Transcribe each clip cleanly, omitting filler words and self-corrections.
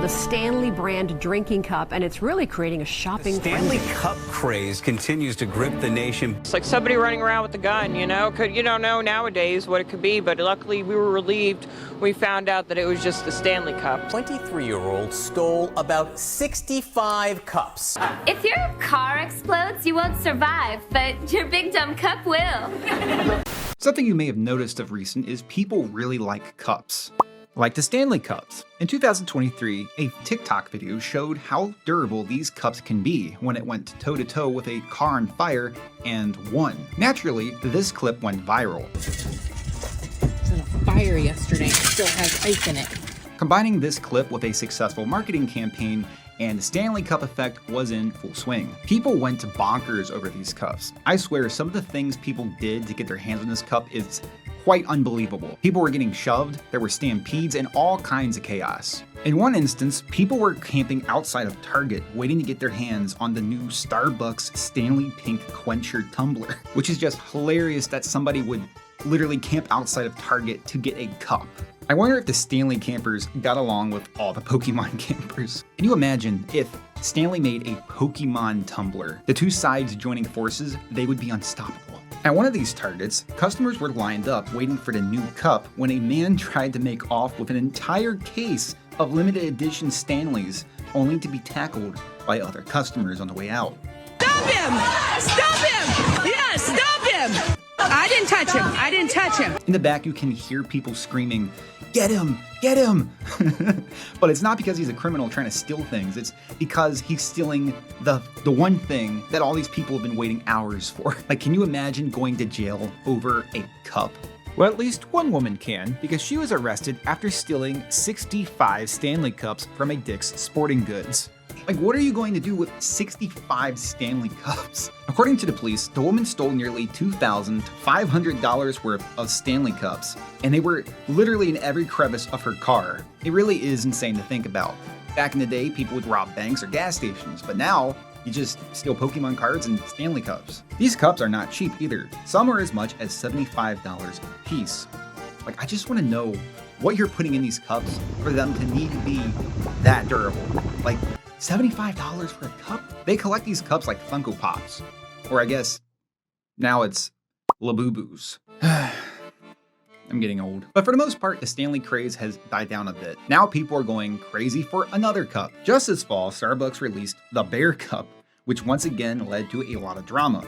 the Stanley brand drinking cup, and it's really creating a shopping Stanley frenzy. Cup craze continues to grip the nation. It's like somebody running around with a gun, you know? You don't know nowadays what it could be, but luckily we were relieved when we found out that it was just the Stanley Cup. 23-year-old stole about 65 cups. If your car explodes, you won't survive, but your big dumb cup will. Something you may have noticed of recent is people really like cups. Like the Stanley Cups. In 2023, a TikTok video showed how durable these cups can be when it went toe-to-toe with a car on fire and won. Naturally, this clip went viral. It was in a fire yesterday. It still has ice in it. Combining this clip with a successful marketing campaign, and the Stanley Cup effect was in full swing. People went bonkers over these cups. I swear, some of the things people did to get their hands on this cup is quite unbelievable. People were getting shoved, there were stampedes, and all kinds of chaos. In one instance, people were camping outside of Target waiting to get their hands on the new Starbucks Stanley Pink Quencher tumbler, which is just hilarious that somebody would literally camp outside of Target to get a cup. I wonder if the Stanley campers got along with all the Pokemon campers. Can you imagine if Stanley made a Pokemon tumbler? The two sides joining forces, they would be unstoppable. At one of these Targets, customers were lined up waiting for the new cup when a man tried to make off with an entire case of limited edition Stanleys, only to be tackled by other customers on the way out. Stop him! Stop him! Yes, stop him! I didn't touch him. I didn't touch him. In the back, you can hear people screaming, "Get him! Get him!" But it's not because he's a criminal trying to steal things. It's because he's stealing the one thing that all these people have been waiting hours for. Like, can you imagine going to jail over a cup? Well, at least one woman can, because she was arrested after stealing 65 Stanley Cups from a Dick's Sporting Goods. Like, what are you going to do with 65 Stanley Cups? According to the police, the woman stole nearly $2,500 worth of Stanley Cups, and they were literally in every crevice of her car. It really is insane to think about. Back in the day, people would rob banks or gas stations, but now, you just steal Pokemon cards and Stanley Cups. These cups are not cheap either. Some are as much as $75 a piece. Like, I just want to know what you're putting in these cups for them to need to be that durable. Like, $75 for a cup? They collect these cups like Funko Pops. Or I guess, now it's Labubu's. I'm getting old. But for the most part, the Stanley craze has died down a bit. Now people are going crazy for another cup. Just this fall, Starbucks released the Bear Cup, which once again led to a lot of drama.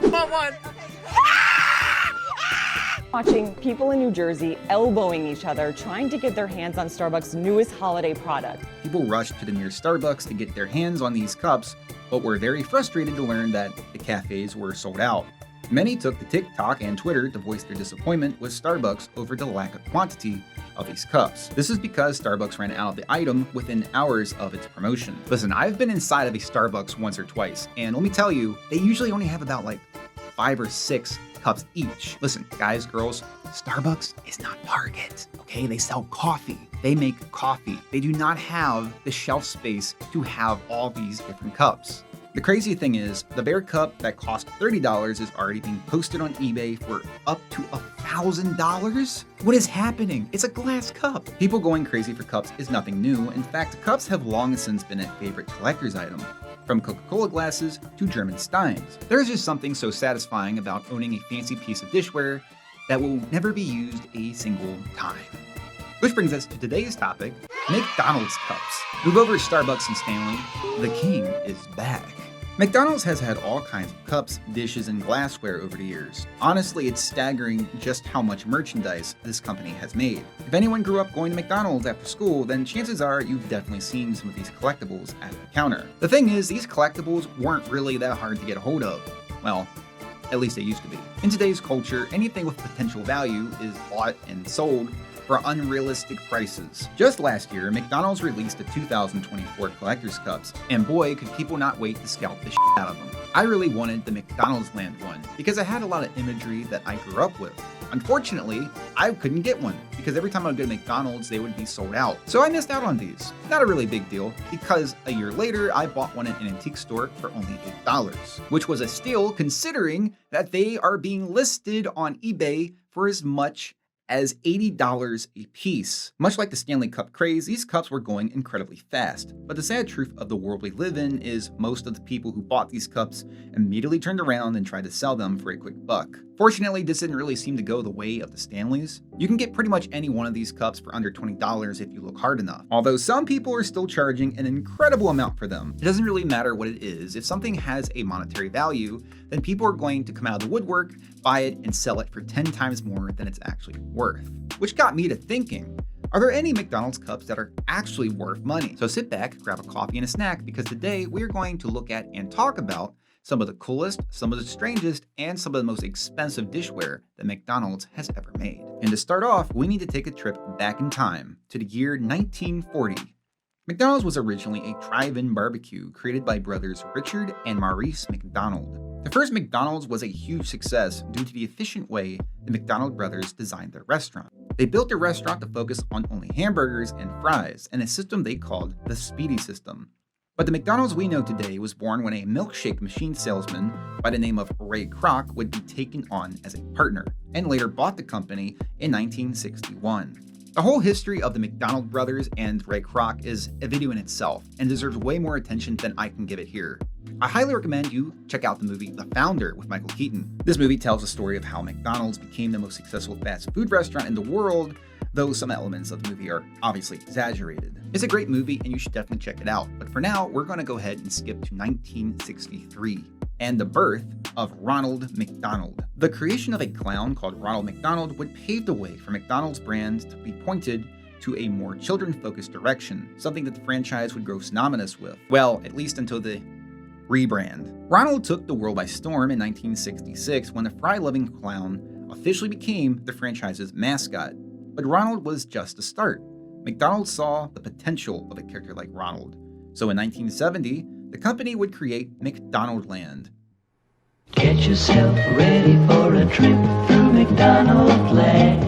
Watching people in New Jersey elbowing each other, trying to get their hands on Starbucks' newest holiday product. People rushed to the nearest Starbucks to get their hands on these cups, but were very frustrated to learn that the cafes were sold out. Many took to TikTok and Twitter to voice their disappointment with Starbucks over the lack of quantity of these cups. This is because Starbucks ran out of the item within hours of its promotion. Listen, I've been inside of a Starbucks once or twice, and let me tell you, they usually only have about like 5 or 6 cups each. Listen, guys, girls, Starbucks is not Target, okay? They sell coffee. They make coffee. They do not have the shelf space to have all these different cups. The crazy thing is, the Bear Cup that cost $30 is already being posted on eBay for up to $1,000? What is happening? It's a glass cup. People going crazy for cups is nothing new. In fact, cups have long since been a favorite collector's item, from Coca-Cola glasses to German Steins. There's just something so satisfying about owning a fancy piece of dishware that will never be used a single time. Which brings us to today's topic, McDonald's cups. Move over to Starbucks and Stanley, the king is back. McDonald's has had all kinds of cups, dishes, and glassware over the years. Honestly, it's staggering just how much merchandise this company has made. If anyone grew up going to McDonald's after school, then chances are you've definitely seen some of these collectibles at the counter. The thing is, these collectibles weren't really that hard to get a hold of. Well, at least they used to be. In today's culture, anything with potential value is bought and sold for unrealistic prices. Just last year, McDonald's released the 2024 Collector's Cups, and boy, could people not wait to scalp the shit out of them. I really wanted the McDonaldland one, because it had a lot of imagery that I grew up with. Unfortunately, I couldn't get one, because every time I would go to McDonald's, they would be sold out. So I missed out on these. Not a really big deal, because a year later, I bought one at an antique store for only $8, which was a steal considering that they are being listed on eBay for as much as $80 a piece. Much like the Stanley Cup craze, these cups were going incredibly fast. But the sad truth of the world we live in is most of the people who bought these cups immediately turned around and tried to sell them for a quick buck. Fortunately, this didn't really seem to go the way of the Stanleys. You can get pretty much any one of these cups for under $20 if you look hard enough. Although some people are still charging an incredible amount for them. It doesn't really matter what it is. If something has a monetary value, then people are going to come out of the woodwork, buy it, and sell it for 10 times more than it's actually worth. Which got me to thinking, are there any McDonald's cups that are actually worth money? So sit back, grab a coffee and a snack, because today we're going to look at and talk about some of the coolest, some of the strangest, and some of the most expensive dishware that McDonald's has ever made. And to start off, we need to take a trip back in time to the year 1940. McDonald's was originally a drive-in barbecue created by brothers Richard and Maurice McDonald. The first McDonald's was a huge success due to the efficient way the McDonald brothers designed their restaurant. They built their restaurant to focus on only hamburgers and fries, and a system they called the Speedy System. But the McDonald's we know today was born when a milkshake machine salesman by the name of Ray Kroc would be taken on as a partner, and later bought the company in 1961. The whole history of the McDonald brothers and Ray Kroc is a video in itself, and deserves way more attention than I can give it here. I highly recommend you check out the movie The Founder with Michael Keaton. This movie tells the story of how McDonald's became the most successful fast food restaurant in the world, though some elements of the movie are obviously exaggerated. It's a great movie and you should definitely check it out, but for now, we're going to go ahead and skip to 1963 and the birth of Ronald McDonald. The creation of a clown called Ronald McDonald would pave the way for McDonald's brand to be pointed to a more children-focused direction, something that the franchise would grow synonymous with. Well, at least until the rebrand. Ronald took the world by storm in 1966 when the fry-loving clown officially became the franchise's mascot. But Ronald was just a start. McDonald's saw the potential of a character like Ronald. So in 1970, the company would create McDonaldland. Get yourself ready for a trip through McDonaldland.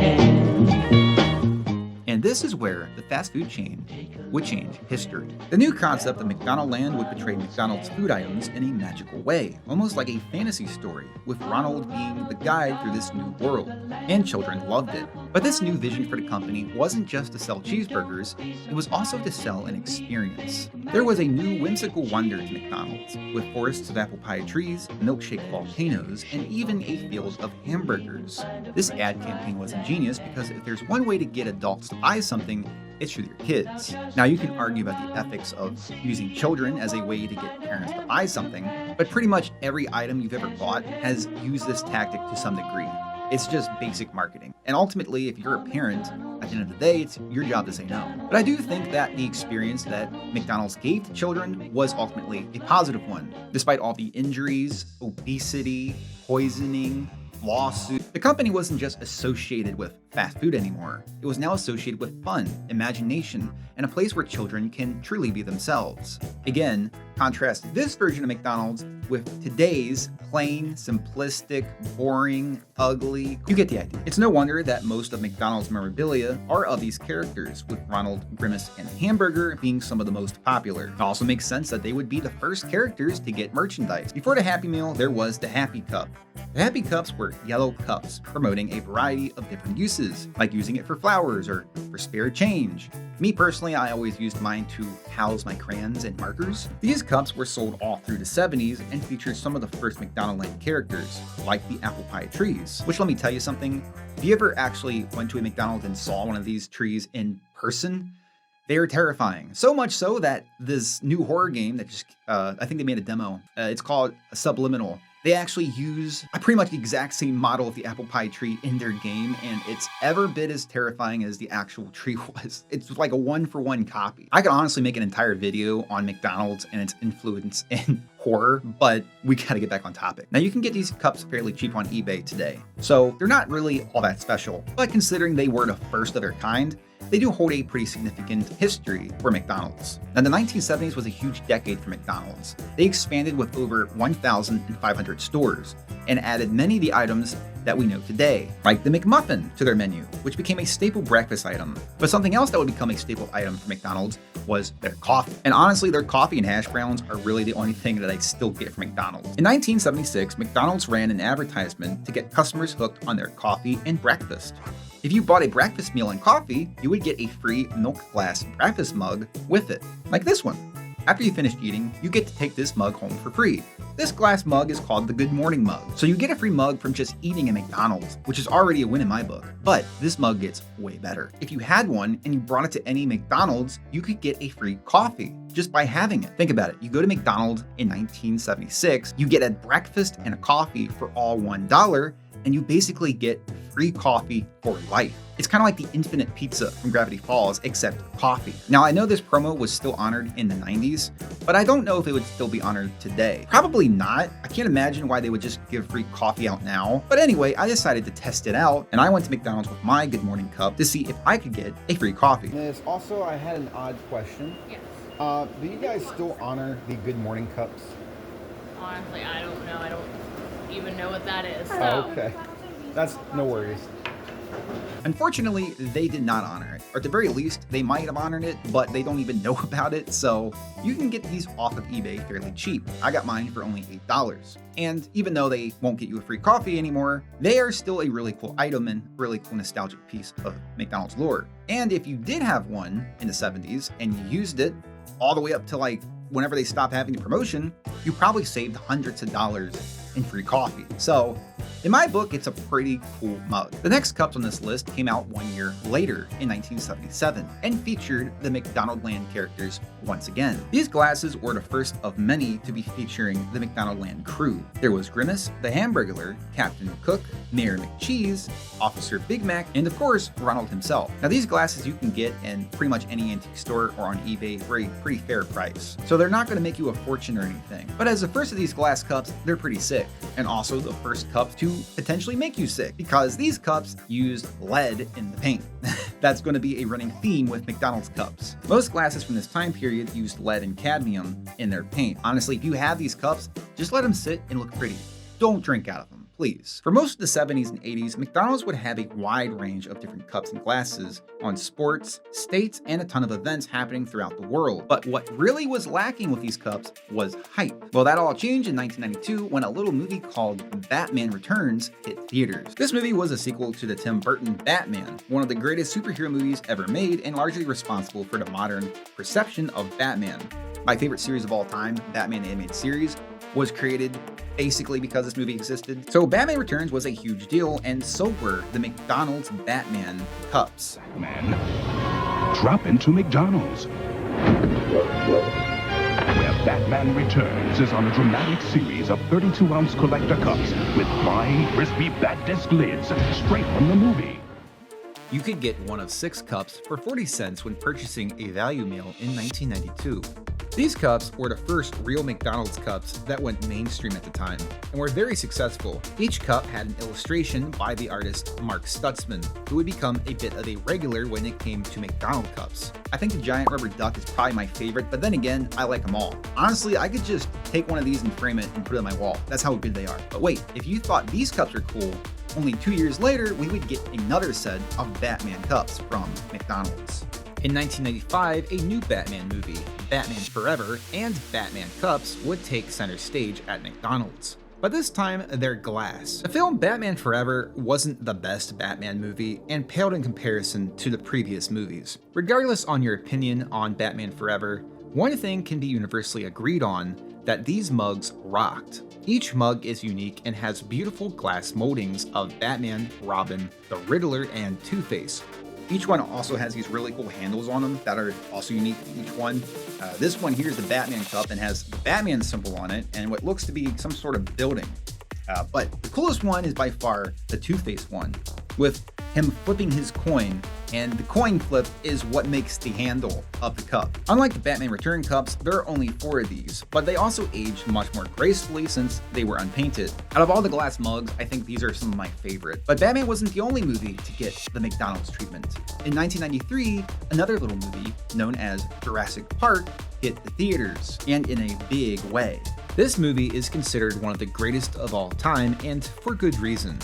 And this is where the fast food chain would change history. The new concept of McDonaldland would portray McDonald's food items in a magical way, almost like a fantasy story, with Ronald being the guide through this new world. And children loved it. But this new vision for the company wasn't just to sell cheeseburgers, it was also to sell an experience. There was a new whimsical wonder to McDonald's, with forests of apple pie trees, milkshake volcanoes, and even a field of hamburgers. This ad campaign was ingenious because if there's one way to get adults to buy something, it's through their kids. Now you can argue about the ethics of using children as a way to get parents to buy something, but pretty much every item you've ever bought has used this tactic to some degree. It's just basic marketing. And ultimately, if you're a parent, at the end of the day, it's your job to say no. But I do think that the experience that McDonald's gave to children was ultimately a positive one. Despite all the injuries, obesity, poisoning, lawsuits, the company wasn't just associated with fast food anymore. It was now associated with fun, imagination, and a place where children can truly be themselves. Again, contrast this version of McDonald's with today's plain, simplistic, boring, ugly. You get the idea. It's no wonder that most of McDonald's memorabilia are of these characters, with Ronald, Grimace, and Hamburger being some of the most popular. It also makes sense that they would be the first characters to get merchandise. Before the Happy Meal, there was the Happy Cup. The Happy Cups were yellow cups, promoting a variety of different uses, like using it for flowers or for spare change. Me personally, I always used mine to house my crayons and markers. These cups were sold all through the 70s and featured some of the first McDonaldland characters, like the apple pie trees. Which, let me tell you something, if you ever actually went to a McDonald's and saw one of these trees in person, they are terrifying. So much so that this new horror game that just, I think they made a demo, it's called Subliminal. They actually use pretty much the exact same model of the apple pie tree in their game, and it's every bit as terrifying as the actual tree was. It's like a one-for-one copy. I could honestly make an entire video on McDonald's and its influence in horror, but we gotta get back on topic. Now you can get these cups fairly cheap on eBay today, so they're not really all that special, but considering they were the first of their kind, they do hold a pretty significant history for McDonald's. Now, the 1970s was a huge decade for McDonald's. They expanded with over 1,500 stores and added many of the items that we know today, like the McMuffin to their menu, which became a staple breakfast item. But something else that would become a staple item for McDonald's was their coffee. And honestly, their coffee and hash browns are really the only thing that I still get from McDonald's. In 1976, McDonald's ran an advertisement to get customers hooked on their coffee and breakfast. If you bought a breakfast meal and coffee, you would get a free milk glass breakfast mug with it, like this one. After you finished eating, you get to take this mug home for free. This glass mug is called the Good Morning Mug. So you get a free mug from just eating at McDonald's, which is already a win in my book. But this mug gets way better. If you had one and you brought it to any McDonald's, you could get a free coffee just by having it. Think about it. You go to McDonald's in 1976, you get a breakfast and a coffee for all $1, and you basically get free coffee for life. It's kind of like the infinite pizza from Gravity Falls, except coffee. Now, I know this promo was still honored in the 90s, but I don't know if it would still be honored today. Probably not. I can't imagine why they would just give free coffee out now. But anyway, I decided to test it out, and I went to McDonald's with my Good Morning cup to see if I could get a free coffee. Miss, also, I had an odd question. Yes. Do you guys still honor the Good Morning cups? Honestly, I don't know. I don't even know what that is. So. Oh, okay. That's no worries. Unfortunately, they did not honor it, or at the very least, they might have honored it, but they don't even know about it, so you can get these off of eBay fairly cheap. I got mine for only $8. And even though they won't get you a free coffee anymore, they are still a really cool item and really cool nostalgic piece of McDonald's lore. And if you did have one in the 70s and you used it all the way up to like whenever they stopped having the promotion, you probably saved hundreds of dollars in free coffee. So in my book, it's a pretty cool mug. The next cups on this list came out 1 year later in 1977 and featured the McDonaldland characters once again. These glasses were the first of many to be featuring the McDonaldland crew. There was Grimace, the Hamburglar, Captain Cook, Mayor McCheese, Officer Big Mac, and of course, Ronald himself. Now these glasses you can get in pretty much any antique store or on eBay for a pretty fair price. So they're not going to make you a fortune or anything. But as the first of these glass cups, they're pretty sick. And also the first cups to potentially make you sick, because these cups used lead in the paint. That's going to be a running theme with McDonald's cups. Most glasses from this time period used lead and cadmium in their paint. Honestly, if you have these cups, just let them sit and look pretty. Don't drink out of them, please. For most of the 70s and 80s, McDonald's would have a wide range of different cups and glasses on sports, states, and a ton of events happening throughout the world. But what really was lacking with these cups was hype. Well, that all changed in 1992 when a little movie called Batman Returns hit theaters. This movie was a sequel to the Tim Burton Batman, one of the greatest superhero movies ever made and largely responsible for the modern perception of Batman. My favorite series of all time, Batman the Animated Series, was created basically because this movie existed. So Batman Returns was a huge deal, and so were the McDonald's Batman cups. Man, drop into McDonald's, where Batman Returns is on a dramatic series of 32-ounce collector cups with fine, crispy bat disc lids straight from the movie. You could get one of 6 cups for 40 cents when purchasing a value meal in 1992. These cups were the first real McDonald's cups that went mainstream at the time and were very successful. Each cup had an illustration by the artist Mark Stutzman, who would become a bit of a regular when it came to McDonald's cups. I think the giant rubber duck is probably my favorite, but then again, I like them all. Honestly, I could just take one of these and frame it and put it on my wall. That's how good they are. But wait, if you thought these cups were cool, only 2 years later, we would get another set of Batman cups from McDonald's. In 1995, a new Batman movie, Batman Forever, and Batman cups would take center stage at McDonald's. But this time, they're glass. The film Batman Forever wasn't the best Batman movie and paled in comparison to the previous movies. Regardless on your opinion on Batman Forever, one thing can be universally agreed on, that these mugs rocked. Each mug is unique and has beautiful glass moldings of Batman, Robin, the Riddler, and Two-Face. Each one also has these really cool handles on them that are also unique to each one. This one here is the Batman cup and has the Batman symbol on it and what looks to be some sort of building. But the coolest one is by far the Two-Face one, with him flipping his coin, and the coin flip is what makes the handle of the cup. Unlike the Batman Return cups, there are only 4 of these, but they also aged much more gracefully since they were unpainted. Out of all the glass mugs, I think these are some of my favorite. But Batman wasn't the only movie to get the McDonald's treatment. In 1993, another little movie known as Jurassic Park hit the theaters, and in a big way. This movie is considered one of the greatest of all time, and for good reason.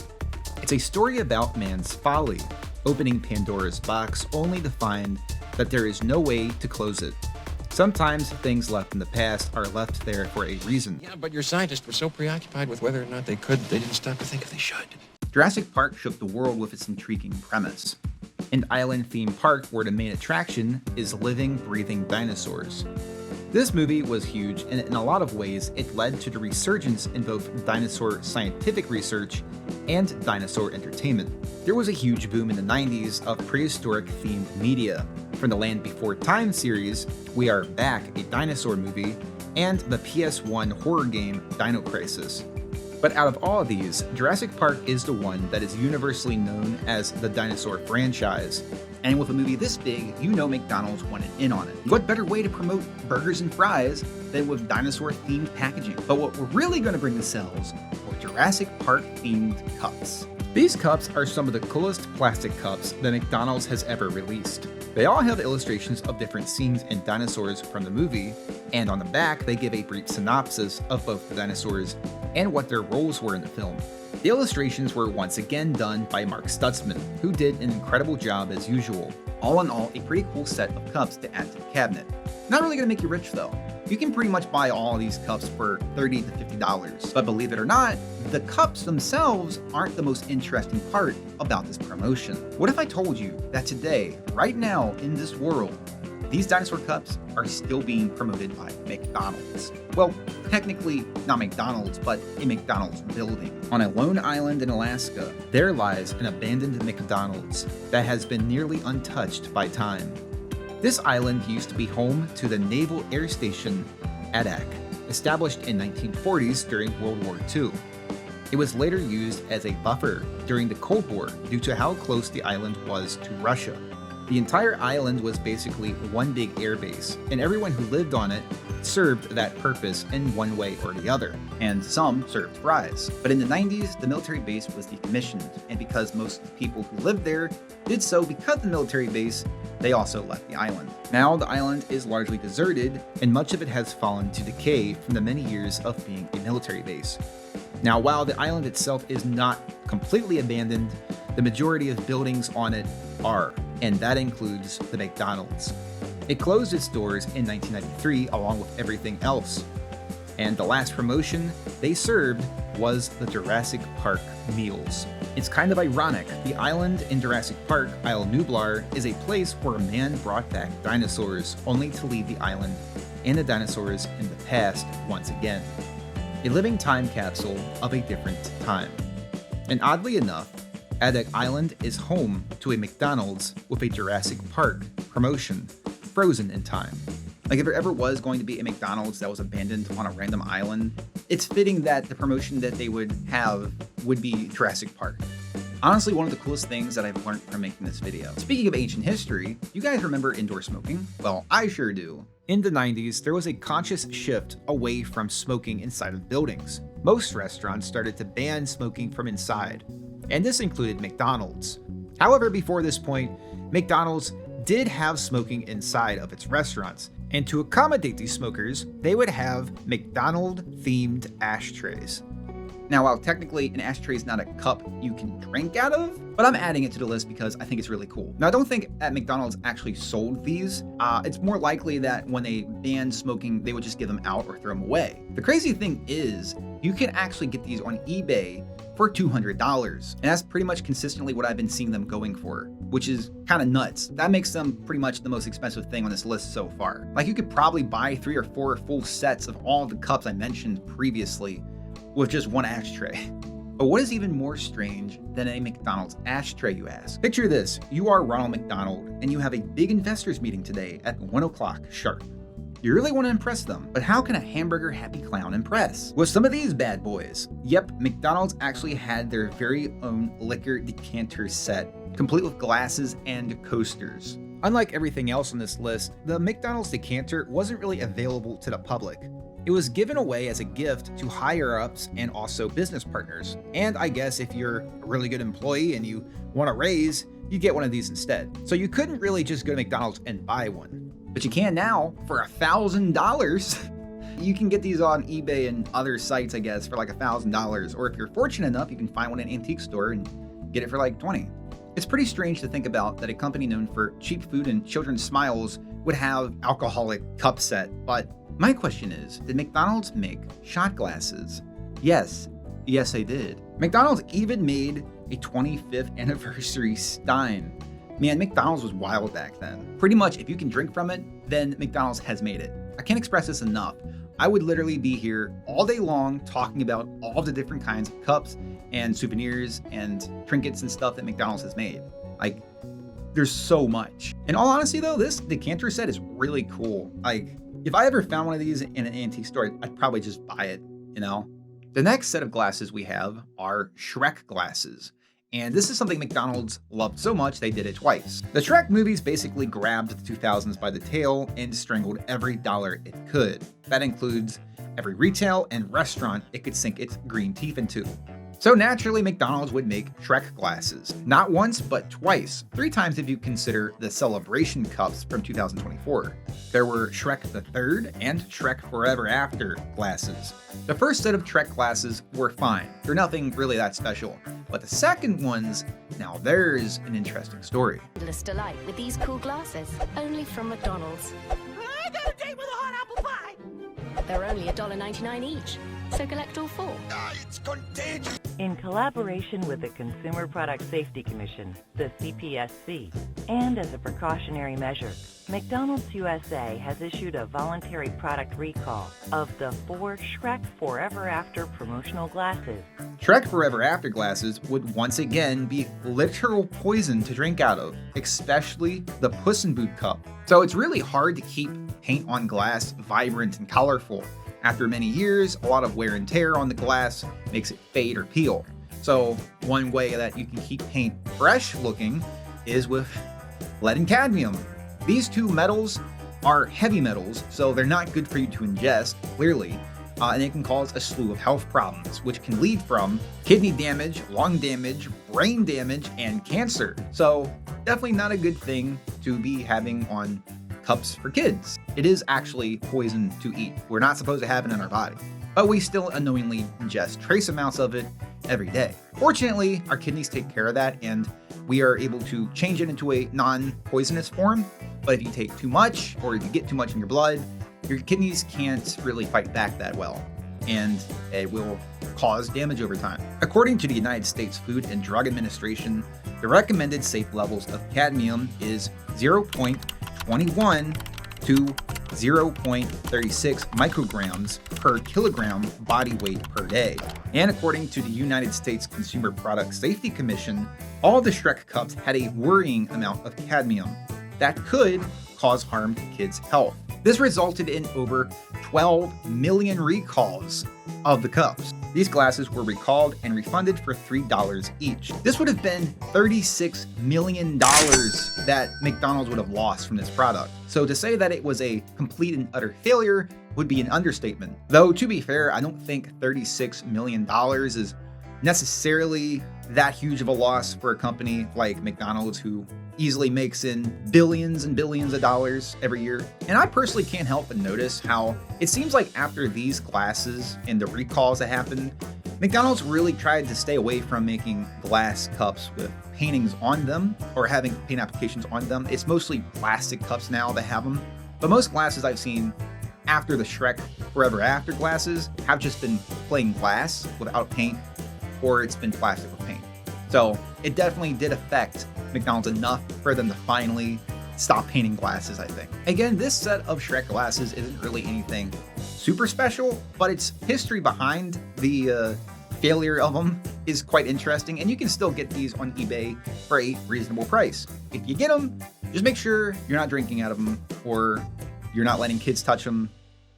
It's a story about man's folly, opening Pandora's box only to find that there is no way to close it. Sometimes things left in the past are left there for a reason. Yeah, but your scientists were so preoccupied with whether or not they could, they didn't stop to think if they should. Jurassic Park shook the world with its intriguing premise. An island-themed park where the main attraction is living, breathing dinosaurs. This movie was huge, and in a lot of ways, it led to the resurgence in both dinosaur scientific research and dinosaur entertainment. There was a huge boom in the 90s of prehistoric-themed media, from the Land Before Time series, We Are Back, a dinosaur movie, and the PS1 horror game Dino Crisis. But out of all of these, Jurassic Park is the one that is universally known as the dinosaur franchise. And with a movie this big, you know McDonald's wanted in on it. What better way to promote burgers and fries than with dinosaur-themed packaging? But what we're really going to bring to sales are Jurassic Park-themed cups. These cups are some of the coolest plastic cups that McDonald's has ever released. They all have illustrations of different scenes and dinosaurs from the movie, and on the back they give a brief synopsis of both the dinosaurs and what their roles were in the film. The illustrations were once again done by Mark Stutzman, who did an incredible job as usual. All in all, a pretty cool set of cups to add to the cabinet. Not really gonna make you rich though. You can pretty much buy all of these cups for $30 to $50. But believe it or not, the cups themselves aren't the most interesting part about this promotion. What if I told you that today, right now in this world, these dinosaur cups are still being promoted by McDonald's? Well, technically not McDonald's, but a McDonald's building. On a lone island in Alaska, there lies an abandoned McDonald's that has been nearly untouched by time. This island used to be home to the Naval Air Station Adak, established in 1940s during World War II. It was later used as a buffer during the Cold War due to how close the island was to Russia. The entire island was basically one big airbase, and everyone who lived on it served that purpose in one way or the other, and some served fries. But in the 90s, the military base was decommissioned, and because most of the people who lived there did so because of the military base, they also left the island. Now the island is largely deserted, and much of it has fallen to decay from the many years of being a military base. Now, while the island itself is not completely abandoned, the majority of buildings on it are, and that includes the McDonald's. It closed its doors in 1993 along with everything else, and the last promotion they served was the Jurassic Park meals. It's kind of ironic, the island in Jurassic Park, Isle Nublar, is a place where man brought back dinosaurs only to leave the island and the dinosaurs in the past once again. A living time capsule of a different time. And oddly enough, Adak Island is home to a McDonald's with a Jurassic Park promotion, frozen in time. Like if there ever was going to be a McDonald's that was abandoned on a random island, it's fitting that the promotion that they would have would be Jurassic Park. Honestly, one of the coolest things that I've learned from making this video. Speaking of ancient history, you guys remember indoor smoking? Well, I sure do. In the 90s, there was a conscious shift away from smoking inside of buildings. Most restaurants started to ban smoking from inside, and this included McDonald's. However, before this point, McDonald's did have smoking inside of its restaurants, and to accommodate these smokers, they would have McDonald-themed ashtrays. Now, while technically an ashtray is not a cup you can drink out of, but I'm adding it to the list because I think it's really cool. Now, I don't think that McDonald's actually sold these. It's more likely that when they banned smoking, they would just give them out or throw them away. The crazy thing is, you can actually get these on eBay for $200. And that's pretty much consistently what I've been seeing them going for, which is kind of nuts. That makes them pretty much the most expensive thing on this list so far. Like you could probably buy 3 or 4 full sets of all the cups I mentioned previously with just one ashtray. But what is even more strange than a McDonald's ashtray, you ask? Picture this, you are Ronald McDonald and you have a big investors meeting today at 1 o'clock sharp. You really want to impress them, but how can a hamburger happy clown impress? With some of these bad boys. Yep, McDonald's actually had their very own liquor decanter set, complete with glasses and coasters. Unlike everything else on this list, the McDonald's decanter wasn't really available to the public. It was given away as a gift to higher-ups and also business partners. And I guess if you're a really good employee and you want a raise, you get one of these instead. So you couldn't really just go to McDonald's and buy one. But you can now for $1,000. You can get these on eBay and other sites, I guess, for like $1,000. Or if you're fortunate enough, you can find one in an antique store and get it for like $20. It's pretty strange to think about that a company known for cheap food and children's smiles would have alcoholic cup set, but my question is, did McDonald's make shot glasses? Yes, Yes, they did. McDonald's even made a 25th anniversary Stein. Man, McDonald's was wild back then. Pretty much, if you can drink from it, then McDonald's has made it. I can't express this enough. I would literally be here all day long talking about all the different kinds of cups and souvenirs and trinkets and stuff that McDonald's has made. Like, there's so much. In all honesty though, this decanter set is really cool. Like, if I ever found one of these in an antique store, I'd probably just buy it, you know? The next set of glasses we have are Shrek glasses. And this is something McDonald's loved so much they did it twice. The Shrek movies basically grabbed the 2000s by the tail and strangled every dollar it could. That includes every retail and restaurant it could sink its green teeth into. So naturally, McDonald's would make Shrek glasses. Not once, but twice. 3 times if you consider the Celebration Cups from 2024. There were Shrek the Third and Shrek Forever After glasses. The first set of Shrek glasses were fine. They're nothing really that special. But the second ones, now there's an interesting story. Endless delight with these cool glasses, only from McDonald's. I got a date with a hot apple pie. They're only $1.99 each, so collect all 4. It's contagious. In collaboration with the Consumer Product Safety Commission, the CPSC, and as a precautionary measure, McDonald's USA has issued a voluntary product recall of the 4 Shrek Forever After promotional glasses. Shrek Forever After glasses would once again be literal poison to drink out of, especially the Puss in Boot cup. So it's really hard to keep paint on glass vibrant and colorful. After many years, a lot of wear and tear on the glass makes it fade or peel. So one way that you can keep paint fresh looking is with lead and cadmium. These 2 metals are heavy metals, so they're not good for you to ingest, clearly, and it can cause a slew of health problems, which can lead from kidney damage, lung damage, brain damage, and cancer. So definitely not a good thing to be having on cups for kids. It is actually poison to eat. We're not supposed to have it in our body, but we still unknowingly ingest trace amounts of it every day. Fortunately, our kidneys take care of that and we are able to change it into a non-poisonous form. But if you take too much or if you get too much in your blood, your kidneys can't really fight back that well and it will cause damage over time. According to the United States Food and Drug Administration, the recommended safe levels of cadmium is 0.21 to 0.36 micrograms per kilogram body weight per day. And according to the United States Consumer Product Safety Commission, all the Shrek cups had a worrying amount of cadmium that could cause harm to kids' health. This resulted in over 12 million recalls of the cups. These glasses were recalled and refunded for $3 each. This would have been $36 million that McDonald's would have lost from this product. So to say that it was a complete and utter failure would be an understatement. Though to be fair, I don't think $36 million is necessarily that huge of a loss for a company like McDonald's, who easily makes in billions and billions of dollars every year. And I personally can't help but notice how it seems like after these glasses and the recalls that happened, McDonald's really tried to stay away from making glass cups with paintings on them or having paint applications on them. It's mostly plastic cups now that have them. But most glasses I've seen after the Shrek Forever After glasses have just been plain glass without paint, or it's been plastic with paint. So it definitely did affect McDonald's enough for them to finally stop painting glasses, I think. Again, this set of Shrek glasses isn't really anything super special, but its history behind the failure of them is quite interesting, and you can still get these on eBay for a reasonable price. If you get them, just make sure you're not drinking out of them or you're not letting kids touch them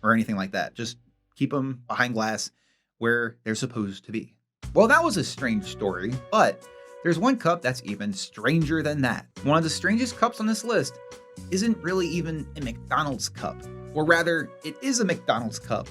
or anything like that. Just keep them behind glass where they're supposed to be. Well, that was a strange story, but there's one cup that's even stranger than that. One of the strangest cups on this list isn't really even a McDonald's cup, or rather, it is a McDonald's cup.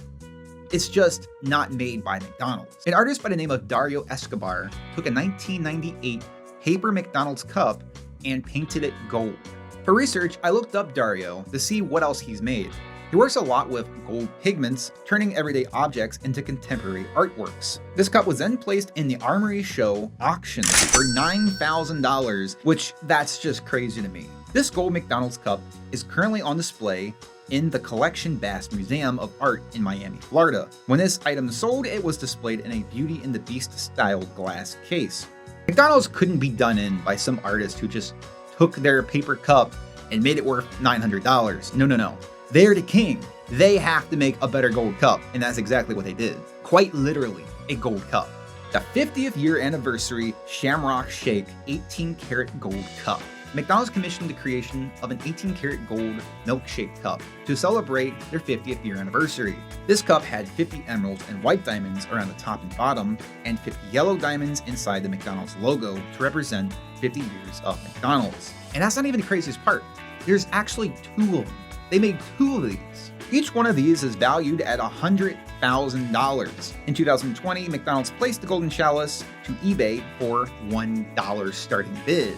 It's just not made by McDonald's. An artist by the name of Dario Escobar took a 1998 paper McDonald's cup and painted it gold. For research, I looked up Dario to see what else he's made. He works a lot with gold pigments, turning everyday objects into contemporary artworks. This cup was then placed in the Armory Show auction for $9,000, which that's just crazy to me. This gold McDonald's cup is currently on display in the Collection Bass Museum of Art in Miami, Florida. When this item sold, it was displayed in a Beauty and the Beast styled glass case. McDonald's couldn't be done in by some artist who just took their paper cup and made it worth $900. No. They're the king. They have to make a better gold cup, and that's exactly what they did. Quite literally, a gold cup. The 50th year anniversary Shamrock Shake 18-karat gold cup. McDonald's commissioned the creation of an 18-karat gold milkshake cup to celebrate their 50th year anniversary. This cup had 50 emeralds and white diamonds around the top and bottom, and 50 yellow diamonds inside the McDonald's logo to represent 50 years of McDonald's. And that's not even the craziest part. There's actually 2 of them. They made 2 of these. Each one of these is valued at $100,000. In 2020, McDonald's placed the golden chalice to eBay for $1 starting bid.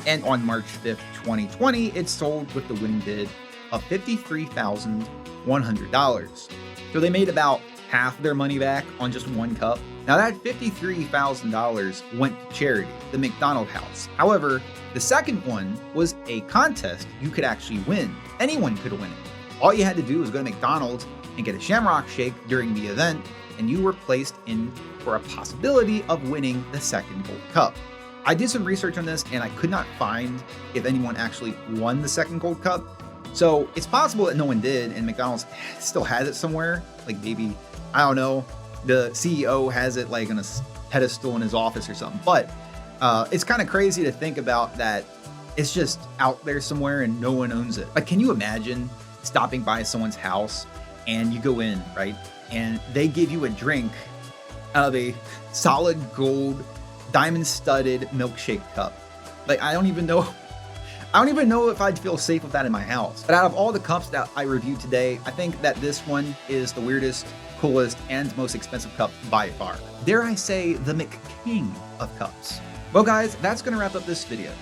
And on March 5th, 2020, it sold with the winning bid of $53,100. So they made about half their money back on just one cup. Now that $53,000 went to charity, the McDonald House. However, the second one was a contest you could actually win. Anyone could win it. All you had to do was go to McDonald's and get a Shamrock Shake during the event, and you were placed in for a possibility of winning the second gold cup. I did some research on this and I could not find if anyone actually won the second gold cup. So it's possible that no one did and McDonald's still has it somewhere. Like maybe, I don't know, the CEO has it like on a pedestal in his office or something. But it's kind of crazy to think about that it's just out there somewhere and no one owns it. Like, can you imagine stopping by someone's house and you go in, right? And they give you a drink out of a solid gold diamond-studded milkshake cup. Like, I don't even know if I'd feel safe with that in my house. But out of all the cups that I reviewed today, I think that this one is the weirdest, coolest, and most expensive cup by far. Dare I say, the McKing of cups. Well guys, that's gonna wrap up this video.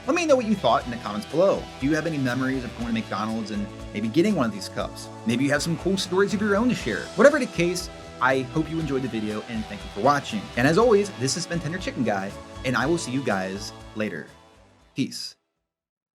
Let me know what you thought in the comments below. Do you have any memories of going to McDonald's and maybe getting one of these cups? Maybe you have some cool stories of your own to share. Whatever the case, I hope you enjoyed the video and thank you for watching. And as always, this has been Tender Chicken Guy, and I will see you guys later. Peace.